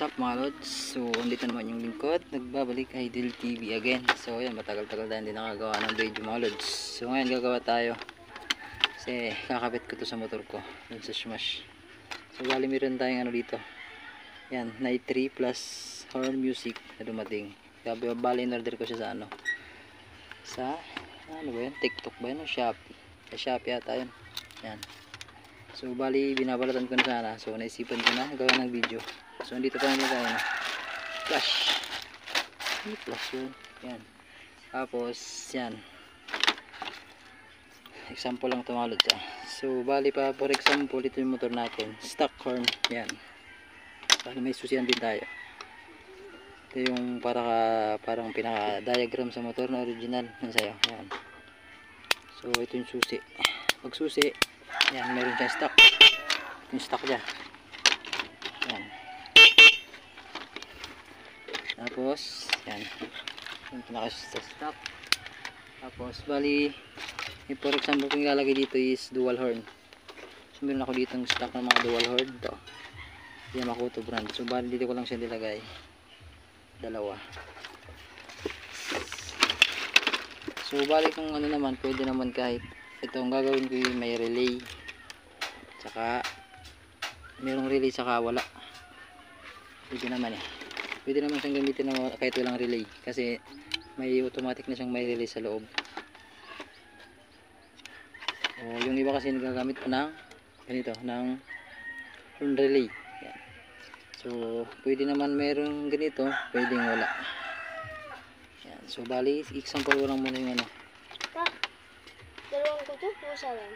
What's up mga lods? So andito naman yung lingkod, nagbabalik Idol TV again. So yan, matagal-tagal tayo hindi nakagawa ng video mga lods. So ngayon gagawa tayo kasi kakabit ko to sa motor ko dun sa Smash. So bali meron tayong ano dito, yan, Night 3 plus horn music na dumating. Bali in order ko siya sa ano, sa ano ba yun, TikTok ba yun o Shopee? Sa Shopee yata yun. Yan. So bali binabalatan ko na sana, so naisipan ko na gawa ng video. So dito tayo nilagay flash. Ano flash yun? Yan. Tapos yan, example lang ito mga lods. So bali pa for example, ito yung motor natin, stock horn. Yan. Bali may susian din tayo. Ito yung parang pinaka diagram sa motor na original na sa'yo. Yan. So ito yung susi. Pag susi, yan, meron siya stock. Yung stock niya. Yan. Tapos, yan. Yung pinaka sa stock. Tapos, bali, for example, kung ilalagay dito is dual horn. So, meron ako dito ng stock ng mga dual horn. Ito. Yan, Makoto brand. So, bali, dito ko lang siya nilagay. Dalawa. So, bali kung ano naman, pwede naman kahit itong gagawin ko yung may relay. Tsaka, merong relay tsaka wala. Pwede naman eh. Pwede naman siyang gamitin na kahit walang relay. Kasi, may automatic na siyang may relay sa loob. O, yung iba kasi nagagamit pa ng ganito, ng horn relay. Yan. So, pwede naman merong ganito, pwedeng wala. Yan. So, bali, example ko lang muna yung ano. Dalawang kuto, isa lang.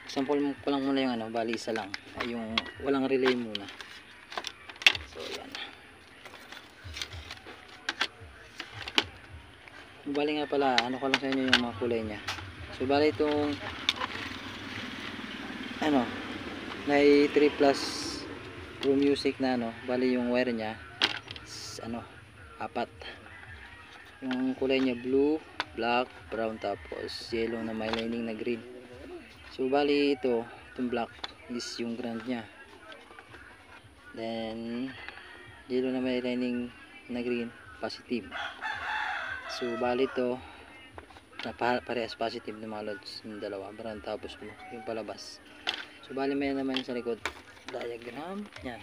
Example mo pa lang muna yung ano, bali isa lang. Ay, yung walang relay muna. So, yan. Bali nga pala, ano ko lang sa inyo yung mga kulay niya. So, bali itong ano, may 3 plus Pro Music na ano, bali yung wire niya is, ano, 4. Yung kulay niya blue, black, brown, tapos yellow na may lining na green. So bali ito, itong black is yung ground nya, then yellow na may lining na green, positive. So bali ito na parehas positive ng mga lods, yung dalawa, brown tapos blue, yung palabas. So bali may naman sa likod diagram, yan,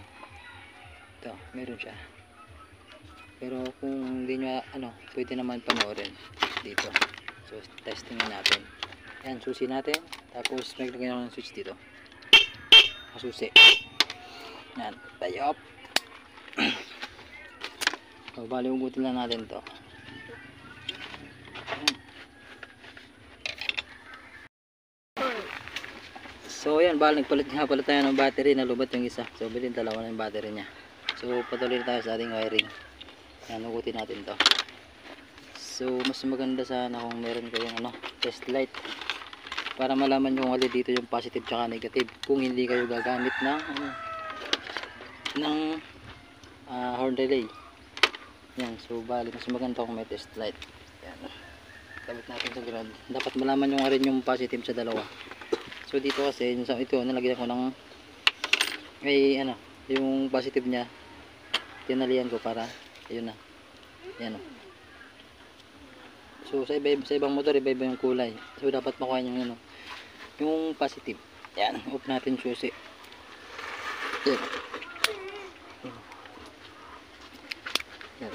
ito, meron siya. Pero kung hindi nyo ano, pwede naman panoorin dito. So testingin natin. Yan, susi natin. Tapos maglagay ako ng switch dito. Susi. Yan, tayo up. So bali ugutin lang natin to. So yan, bali nagpalit nga pala tayo ng battery, nalubat yung isa. So bilhin dalawa na yung battery nya. So patuloy tayo sa ating wiring. Yan, ugutin natin to. So mas maganda sana kung meron kayong ano, test light para malaman nyo kung alin dito yung positive tsaka negative kung hindi kayo gagamit ng ano, ng horn relay. Yan, so bali mas maganda kung may test light. Yan, kabit natin sa ground. Dapat malaman nyo nga rin yung positive sa dalawa. So dito kasi ito nalagyan ko ng ay ano, yung positive nya tinalian ko para ayun na. Yan o. So sa ibang motor iba yung kulay. So dapat makuha yung ano, yung positive. Yan, off natin susi. Yan. Yan.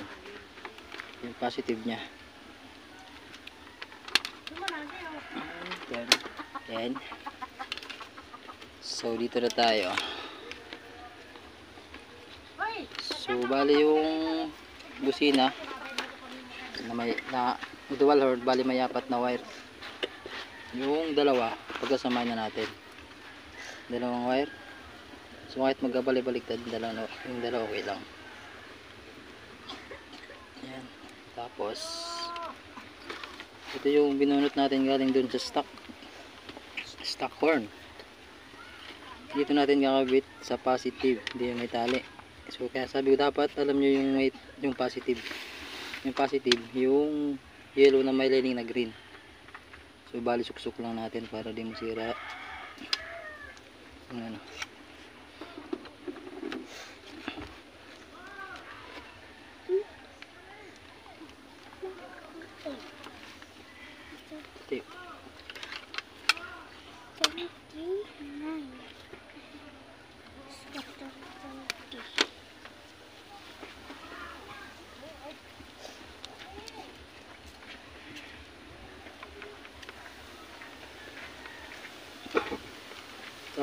Yung positive nya. Yan. Yan. So dito na tayo. So bali yung busina na may na dual horn, bali may 4 na wire. Yung dalawa pagkasama na natin, dalawang wire. So kahit magkabali-baliktad yung dalawa okay lang. Yan. Tapos ito yung binunot natin galing dun sa stock horn. Dito natin kakabit sa positive, hindi yung may tali. So kaya sabi ko dapat alam nyo yung positive. Yung positive, yung yellow na may lining na green. So bali suksok lang natin para di masira. Ano.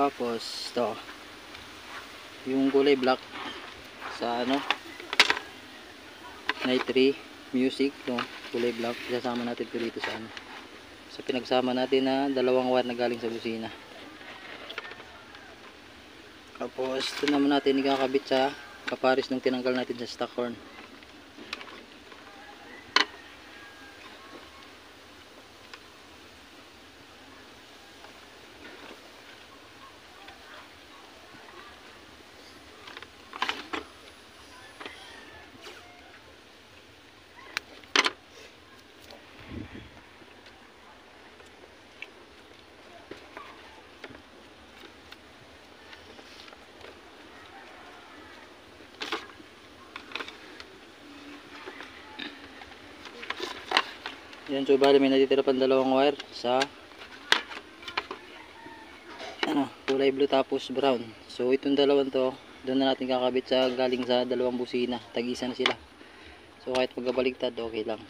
Tapos to, yung kulay black sa ano, Night 3 music, no, kulay black, isasama natin ito dito sa ano, sa pinagsama natin na dalawang wire na galing sa busina. Tapos ito naman natin ikakabit sa kaparis nung tinanggal natin sa stock horn. Yan, so bali may natitira pang dalawang wire sa ano, kulay blue tapos brown. So itong dalawang to, doon na natin kakabit sa galing sa dalawang busina. Tag-isa na sila. So kahit magkabaligtad, okay lang.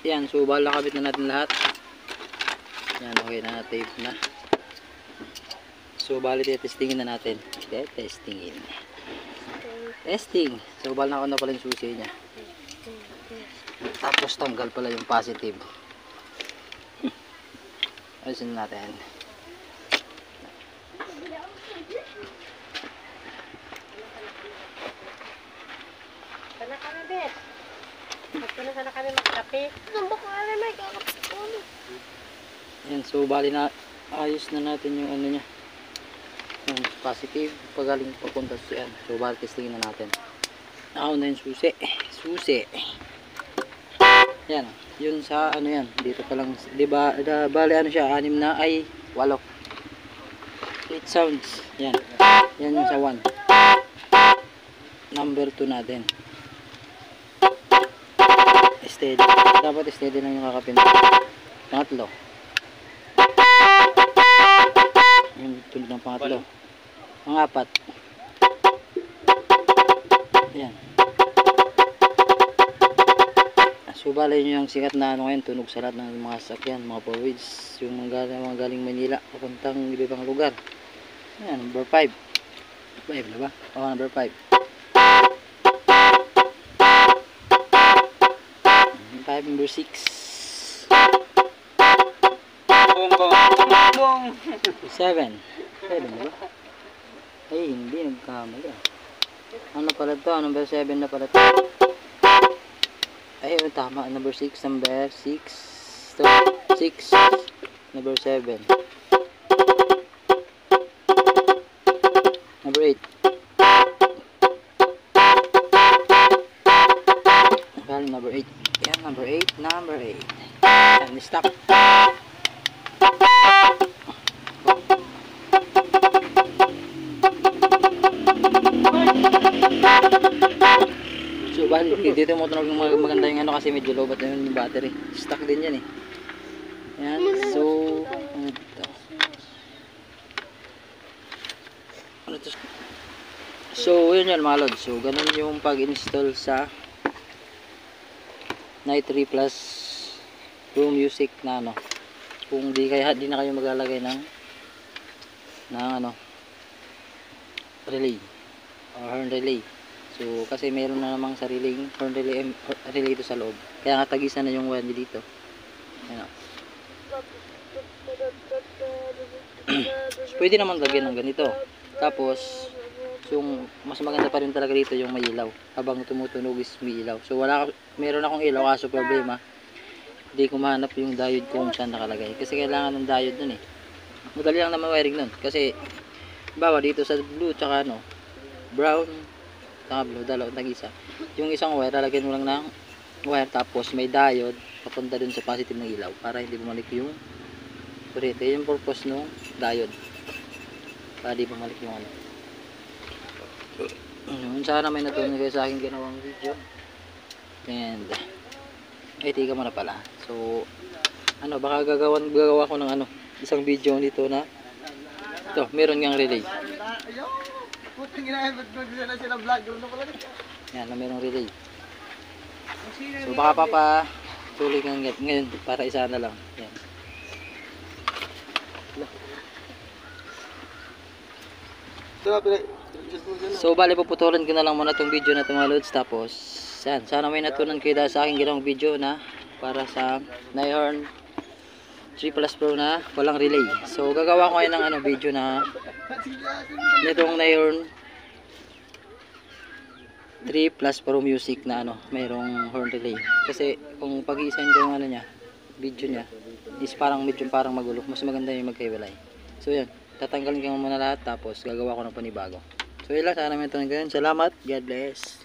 Yan, so bala kabit na natin lahat. Yan, okay na, tape na. So bali testingin na natin. Testing. So bala na ako na pala yung susi niya. Tapos tanggal pala yung positive. Ayusin natin. Sana kami, Bet. Magpuna sana kami magkape. Nambok na rin may kakapit. Yan, so bali na ayos na natin yung ano niya. Yung positive pagaling papunta sa yan. So bali testingin na natin. Ako na yung susi. Yan, yun sa ano yan. Dito pa lang, di ba, bali ano siya, 6 na ay 8. 8 sounds. Yan. Yan yung sa 1. Number 2 natin. Steady. Dapat steady lang yung kakapin. Pangatlo. Yung tunog ng pangatlo. Pang-4. Ayan. So balay nyo yung sikat na ano ngayon, tunog sa lahat ng mga sakyan, mga forwards, yung mga galing Manila papuntang ibang lugar. Ayan, number 5. 5 na ba? Oo, number 5. 5, number 6. 7. 7 na ba? Ay, hindi, nagkamali. Ano pala to? Number 7 na pala to. Ay, tama. Number 6, number 6. 6. Number 7. Number 8. Well, number 8. Yan, number 8. Number 8. And stop. So, bali, dito mo tunog ng maganda yung ano kasi medyo lobat na yung battery. Stuck din yan eh. Yan, so, ano ito? Ano ito? So, yun yan mga lods. So, ganun yung pag-install sa Night 3 Plus Pro Music na ano. Kung di na kayo maglalagay ng ano, relay or horn relay. So, kasi meron na namang sariling horn relay ito sa loob. Kaya nga tagisan na yung wire dito. Ayan. Pwede naman lagyan ng ganito. Tapos, yung mas maganda pa rin talaga dito yung may ilaw. Habang tumutunog is may ilaw. So, meron akong ilaw kaso problema. Hindi ko mahanap yung diode kung saan nakalagay. Kasi kailangan ng diode dun eh. Madali lang naman wiring nun. Kasi, bawa dito sa blue, tsaka ano, brown, tsaka blue, dalawang tag-isa. Yung isang wire, lalagyan mo lang ng wire, tapos may diode, papunta dun sa positive ng ilaw, para hindi bumalik yung kurente. Yung purpose ng diode. Para di bumalik yung ano. Sana may natutunan kayo sa aking ginawang video. And, ay, tiga mo na pala. So, ano, baka gagawa ko ng ano, isang video dito na, ito, meron ngang relay. Yan, na merong relay. So, baka tuloy ngayon, para isa na lang. Yan. So, bali puputulan ko na lang muna itong video na itong mga loads. Tapos, yan, sana may natunan kayo dahil sa aking ginawang video na para sa Nihorn 3 Plus Pro na walang relay. So, gagawa ko ngayon ng ano, video na nitong Nihorn 3 Plus Pro Music na ano, mayroong horn relay. Kasi kung pag-iisahin ko yung ano niya, video niya, is parang medyo parang magulo. Mas maganda yung magkaiwalay. So, yan, tatanggalin ko muna lahat, tapos gagawa ko ng panibago. So, yun lang, sana may natunan kayo. Salamat, God bless.